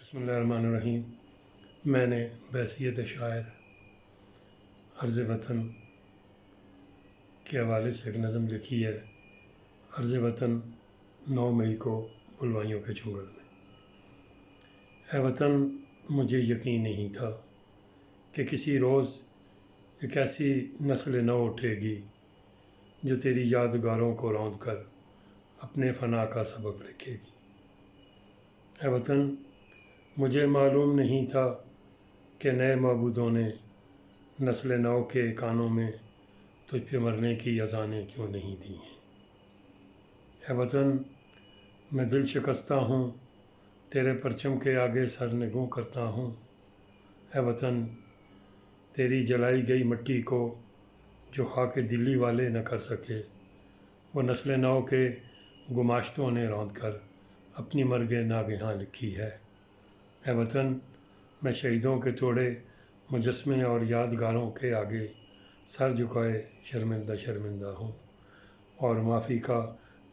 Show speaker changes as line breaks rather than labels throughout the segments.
بسم اللہ الرحمن الرحیم۔ میں نے بحیثیت شاعر عرض وطن کے حوالے سے ایک نظم لکھی ہے۔ عرض وطن 9 مئی کو بلوائیوں کے چنگل میں۔ اے وطن، مجھے یقین نہیں تھا کہ کسی روز ایک ایسی نسل نو اٹھے گی جو تیری یادگاروں کو روند کر اپنے فنا کا سبق لکھے گی۔ اے وطن، مجھے معلوم نہیں تھا کہ نئے معبودوں نے نسل نو کے کانوں میں تجھ پہ مرنے کی اذانیں کیوں نہیں دی ہیں۔ اے وطن، میں دل شکستہ ہوں، تیرے پرچم کے آگے سر نگوں کرتا ہوں۔ اے وطن، تیری جلائی گئی مٹی کو جو خاک دلی والے نہ کر سکے، وہ نسل نو کے گماشتوں نے روند کر اپنی مرگ ناگہاں لکھی ہے۔ اے وطن، میں شہیدوں کے توڑے مجسمے اور یادگاروں کے آگے سر جھکائے شرمندہ ہوں، اور معافی کا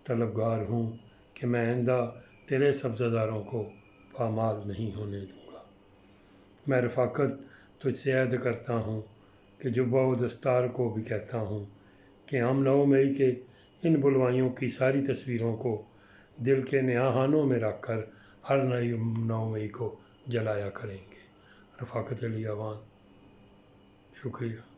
طلبگار ہوں کہ میں آئندہ تیرے سبزہ زاروں کو پامال نہیں ہونے دوں گا۔ میں رفاقت تجھ سے عہد کرتا ہوں کہ جبہ و دستار کو بھی کہتا ہوں کہ ہم 9 مئی کے ان بلوائیوں کی ساری تصویروں کو دل کے نہاہانوں میں رکھ کر ہر 9 مئی کو جلایا کریں گے۔ رفاقت علی اوان۔ شکریہ۔